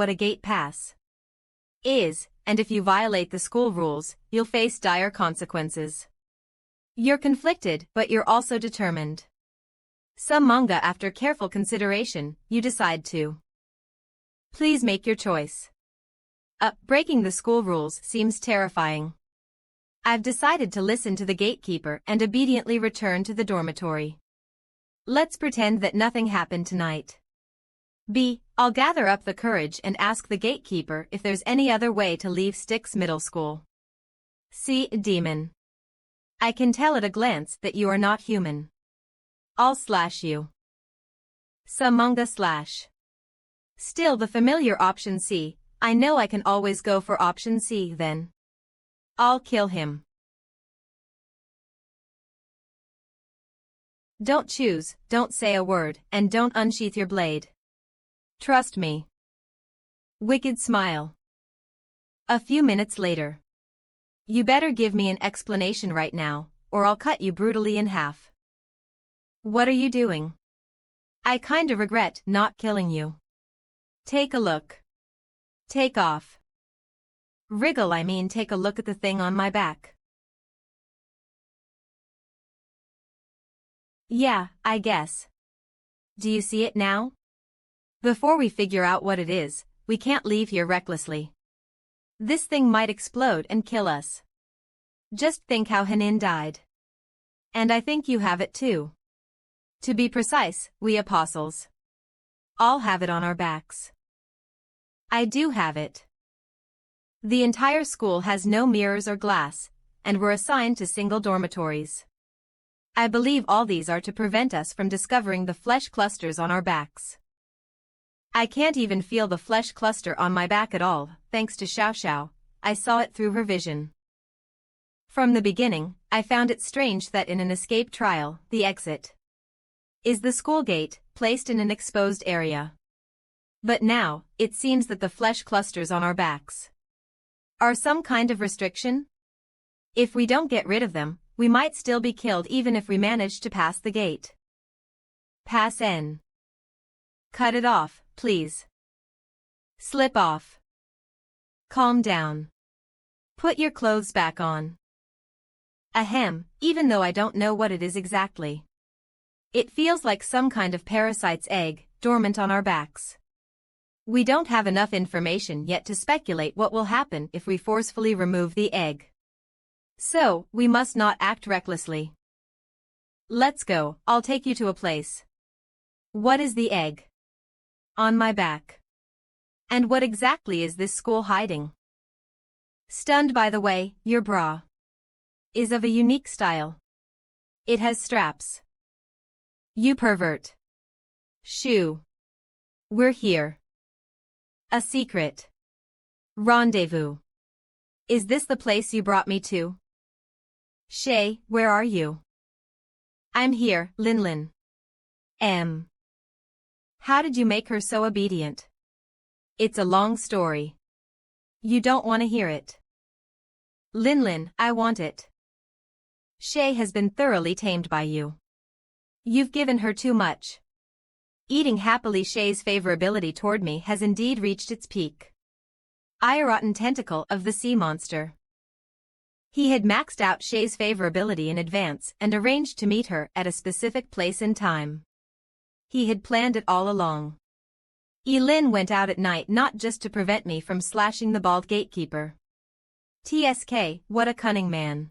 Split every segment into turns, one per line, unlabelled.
what a gate pass is, and if you violate the school rules, you'll face dire consequences. You're conflicted, but you're also determined. Some manga, after careful consideration, you decide to. Please make your choice. Breaking the school rules seems terrifying. I've decided to listen to the gatekeeper and obediently return to the dormitory. Let's pretend that nothing happened tonight. B. I'll gather up the courage and ask the gatekeeper if there's any other way to leave Styx Middle School. C. Demon. I can tell at a glance that you are not human. I'll slash you. Samanga slash. Still the familiar option C. I know I can always go for option C then. I'll kill him. Don't choose, don't say a word, and don't unsheath your blade. Trust me. Wicked smile. A few minutes later. You better give me an explanation right now, or I'll cut you brutally in half. What are you doing? I kinda regret not killing you. Take a look. Take off. Wriggle, I mean take a look at the thing on my back. Yeah, I guess. Do you see it now? Before we figure out what it is, we can't leave here recklessly. This thing might explode and kill us. Just think how Hanin died. And I think you have it too. To be precise, we apostles. All have it on our backs. I do have it. The entire school has no mirrors or glass, and we're assigned to single dormitories. I believe all these are to prevent us from discovering the flesh clusters on our backs. I can't even feel the flesh cluster on my back at all, thanks to Xiao Xiao. I saw it through her vision. From the beginning, I found it strange that in an escape trial, the exit is the school gate, placed in an exposed area. But now, it seems that the flesh clusters on our backs are some kind of restriction? If we don't get rid of them, we might still be killed even if we manage to pass the gate. Pass N. Cut it off, please. Slip off. Calm down. Put your clothes back on. Ahem, even though I don't know what it is exactly. It feels like some kind of parasite's egg, dormant on our backs. We don't have enough information yet to speculate what will happen if we forcefully remove the egg. So, we must not act recklessly. Let's go, I'll take you to a place. What is the egg? On my back. And what exactly is this school hiding? Stunned by the way, your bra is of a unique style. It has straps. You pervert. Shoo. We're here. A secret rendezvous. Is this the place you brought me to? Shay, where are you? I'm here, Linlin. How did you make her so obedient? It's a long story. You don't want to hear it. Linlin, I want it. Shay has been thoroughly tamed by you. You've given her too much. Eating happily, Shay's favorability toward me has indeed reached its peak. I rotten tentacle of the sea monster. He had maxed out Shay's favorability in advance and arranged to meet her at a specific place and time. He had planned it all along. Elin went out at night not just to prevent me from slashing the bald gatekeeper. TSK, what a cunning man.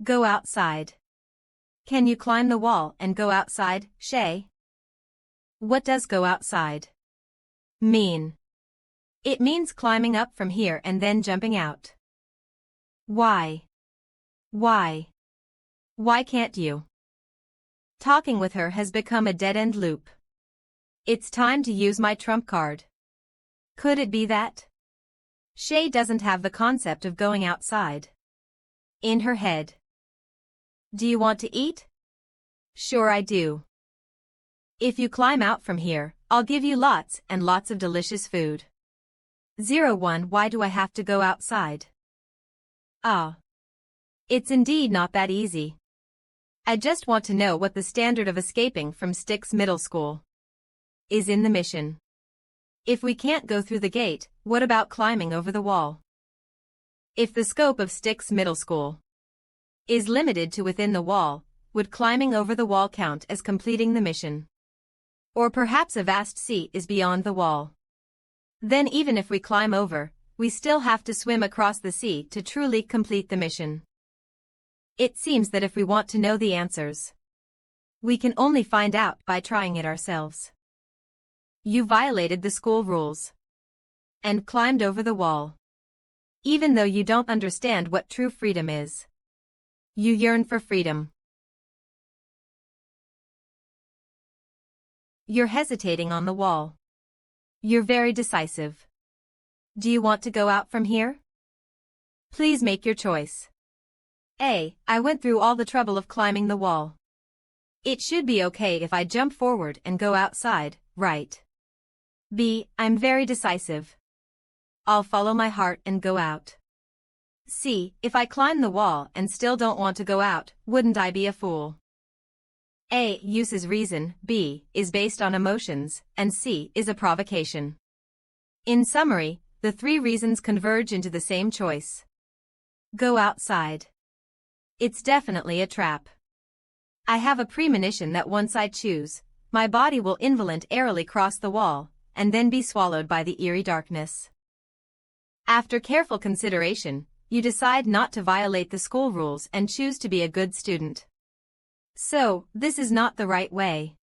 Go outside. Can you climb the wall and go outside, Shay? What does go outside mean? It means climbing up from here and then jumping out. Why? Why can't you? Talking with her has become a dead-end loop. It's time to use my trump card. Could it be that Shay doesn't have the concept of going outside in her head? Do you want to eat? Sure I do. If you climb out from here, I'll give you lots and lots of delicious food. 01 Why do I have to go outside? Ah. It's indeed not that easy. I just want to know what the standard of escaping from Styx Middle School is in the mission. If we can't go through the gate, what about climbing over the wall? If the scope of Styx Middle School is limited to within the wall, would climbing over the wall count as completing the mission? Or perhaps a vast sea is beyond the wall. Then even if we climb over, we still have to swim across the sea to truly complete the mission. It seems that if we want to know the answers, we can only find out by trying it ourselves. You violated the school rules and climbed over the wall. Even though you don't understand what true freedom is, you yearn for freedom. You're hesitating on the wall. You're very decisive. Do you want to go out from here? Please make your choice. A. I went through all the trouble of climbing the wall. It should be okay if I jump forward and go outside, right? B. I'm very decisive. I'll follow my heart and go out. C. If I climb the wall and still don't want to go out, wouldn't I be a fool? A. Uses reason, B. is based on emotions, and C. is a provocation. In summary, the three reasons converge into the same choice. Go outside. It's definitely a trap. I have a premonition that once I choose, my body will involuntarily cross the wall, and then be swallowed by the eerie darkness. After careful consideration, you decide not to violate the school rules and choose to be a good student. So, this is not the right way.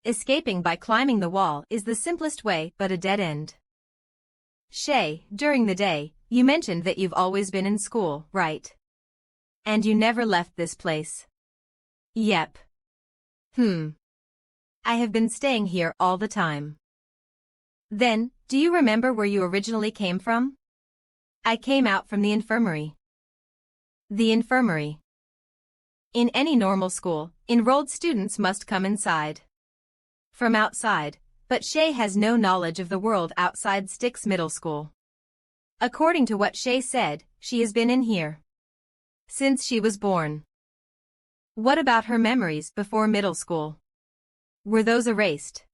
Escaping by climbing the wall is the simplest way but a dead end. Shay, during the day, you mentioned that you've always been in school, right? And you never left this place. Yep. I have been staying here all the time. Then, do you remember where you originally came from? I came out from the infirmary. The infirmary. In any normal school, enrolled students must come inside from outside, but Shay has no knowledge of the world outside Styx Middle School. According to what Shay said, she has been in here since she was born. What about her memories before middle school? Were those erased?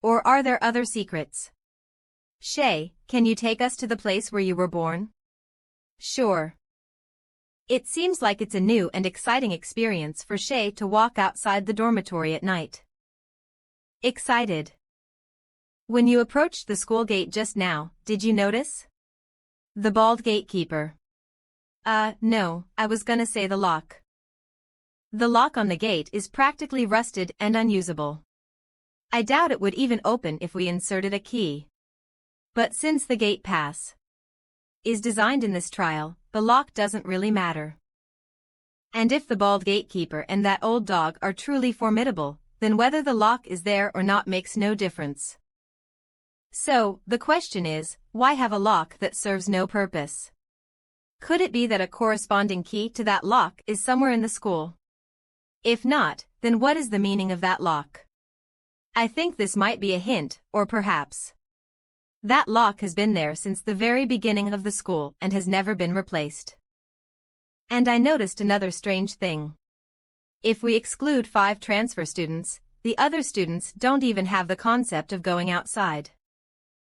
Or are there other secrets? Shay, can you take us to the place where you were born? Sure. It seems like it's a new and exciting experience for Shay to walk outside the dormitory at night. Excited. When you approached the school gate just now, did you notice? The bald gatekeeper. No, I was gonna say the lock. The lock on the gate is practically rusted and unusable. I doubt it would even open if we inserted a key. But since the gate pass is designed in this trial, the lock doesn't really matter. And if the bald gatekeeper and that old dog are truly formidable, then whether the lock is there or not makes no difference. So, the question is, why have a lock that serves no purpose? Could it be that a corresponding key to that lock is somewhere in the school? If not, then what is the meaning of that lock? I think this might be a hint, or perhaps that lock has been there since the very beginning of the school and has never been replaced. And I noticed another strange thing. If we exclude 5 transfer students, the other students don't even have the concept of going outside,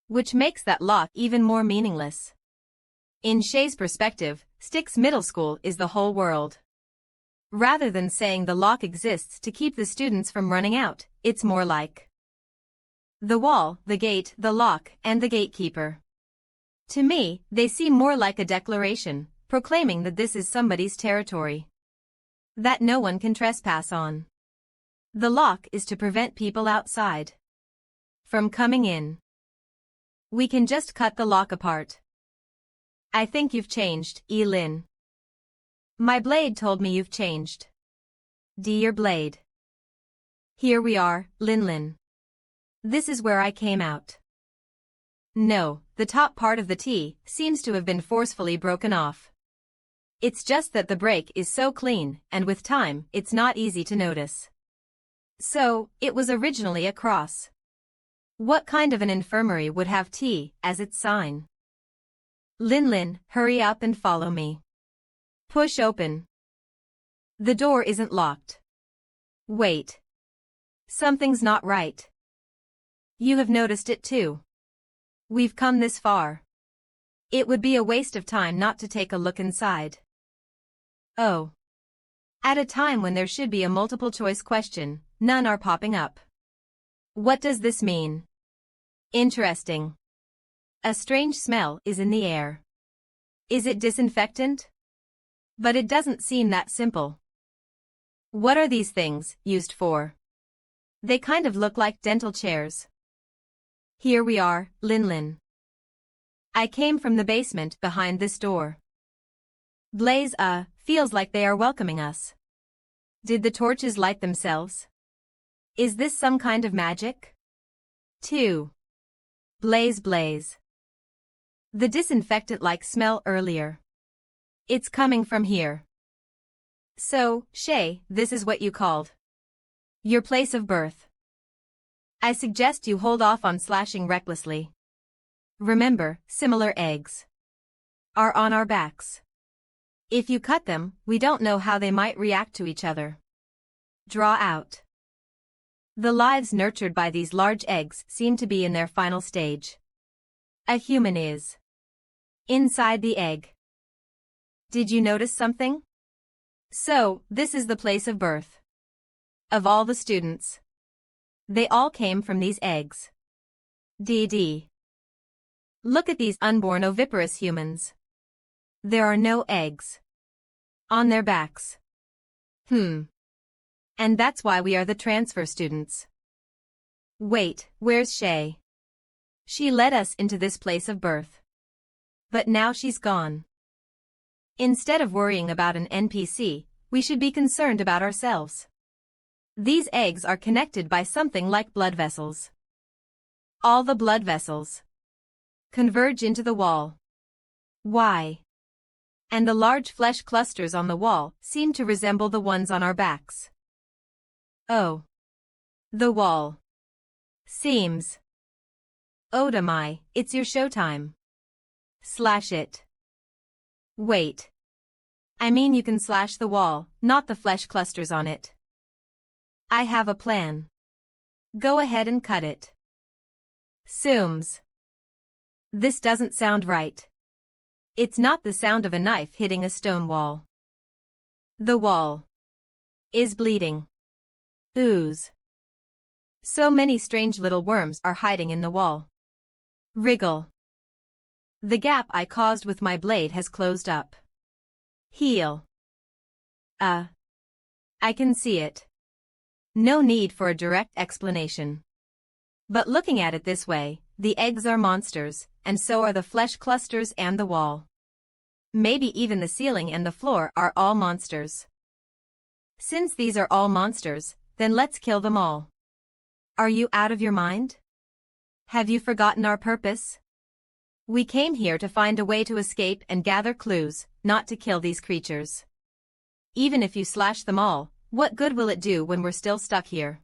which makes that lock even more meaningless. In Shay's perspective, Styx Middle School is the whole world. Rather than saying the lock exists to keep the students from running out, it's more like the wall, the gate, the lock, and the gatekeeper. To me, they seem more like a declaration, proclaiming that this is somebody's territory that no one can trespass on. The lock is to prevent people outside from coming in. We can just cut the lock apart. I think you've changed, Lin. My blade told me you've changed. Dear blade. Here we are, Lin. This is where I came out. No, the top part of the T seems to have been forcefully broken off. It's just that the break is so clean, and with time, it's not easy to notice. So, it was originally a cross. What kind of an infirmary would have T as its sign? Lin, hurry up and follow me. Push open. The door isn't locked. Wait. Something's not right. You have noticed it too. We've come this far. It would be a waste of time not to take a look inside. Oh. At a time when there should be a multiple-choice question, none are popping up. What does this mean? Interesting. A strange smell is in the air. Is it disinfectant? But it doesn't seem that simple. What are these things used for? They kind of look like dental chairs. Here we are, Lin. I came from the basement behind this door. Blaze, feels like they are welcoming us. Did the torches light themselves? Is this some kind of magic? 2. Blaze. The disinfectant-like smell earlier. It's coming from here. So, Shay, this is what you called your place of birth. I suggest you hold off on slashing recklessly. Remember, similar eggs are on our backs. If you cut them, we don't know how they might react to each other. Draw out. The lives nurtured by these large eggs seem to be in their final stage. A human is inside the egg. Did you notice something? So, this is the place of birth of all the students. They all came from these eggs. DD. Look at these unborn oviparous humans. There are no eggs on their backs. And that's why we are the transfer students. Wait, where's Shay? She led us into this place of birth. But now she's gone. Instead of worrying about an NPC, we should be concerned about ourselves. These eggs are connected by something like blood vessels. All the blood vessels converge into the wall. Why? And the large flesh clusters on the wall seem to resemble the ones on our backs. Oh. The wall seems. Odamai, it's your showtime. Slash it. Wait. I mean you can slash the wall, not the flesh clusters on it. I have a plan. Go ahead and cut it. Sooms. This doesn't sound right. It's not the sound of a knife hitting a stone wall. The wall is bleeding. Ooze. So many strange little worms are hiding in the wall. Wriggle. The gap I caused with my blade has closed up. Heal. I can see it. No need for a direct explanation. But looking at it this way, the eggs are monsters, and so are the flesh clusters and the wall. Maybe even the ceiling and the floor are all monsters. Since these are all monsters, then let's kill them all. Are you out of your mind? Have you forgotten our purpose? We came here to find a way to escape and gather clues, not to kill these creatures. Even if you slash them all, what good will it do when we're still stuck here?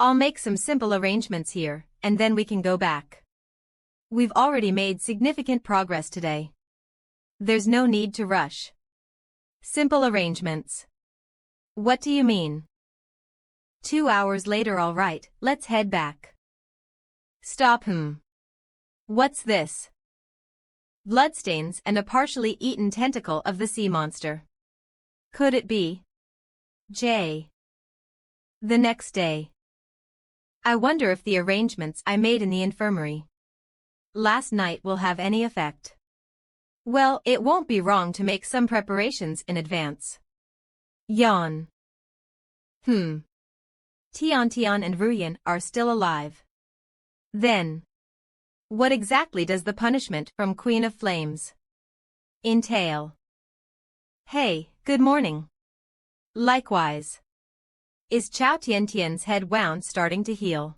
I'll make some simple arrangements here, and then we can go back. We've already made significant progress today. There's no need to rush. Simple arrangements. What do you mean? 2 hours later. All right, let's head back. Stop. What's this? Bloodstains and a partially eaten tentacle of the sea monster. Could it be? J. The next day. I wonder if the arrangements I made in the infirmary last night will have any effect. Well, it won't be wrong to make some preparations in advance. Yawn. Tian and Ruyan are still alive. Then, what exactly does the punishment from Queen of Flames entail? Hey, good morning. Likewise. Is Chao Tiantian's head wound starting to heal?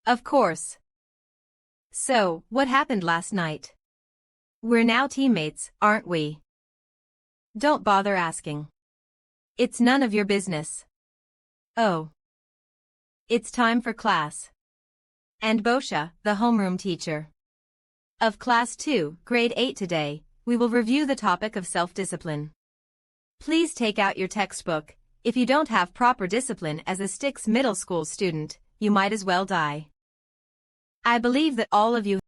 Of course. So, what happened last night? We're now teammates, aren't we? Don't bother asking. It's none of your business. Oh. It's time for class. And Bosha, the homeroom teacher of Class 2, Grade 8 today, we will review the topic of self-discipline. Please take out your textbook. If you don't have proper discipline as a Styx middle school student, you might as well die. I believe that all of you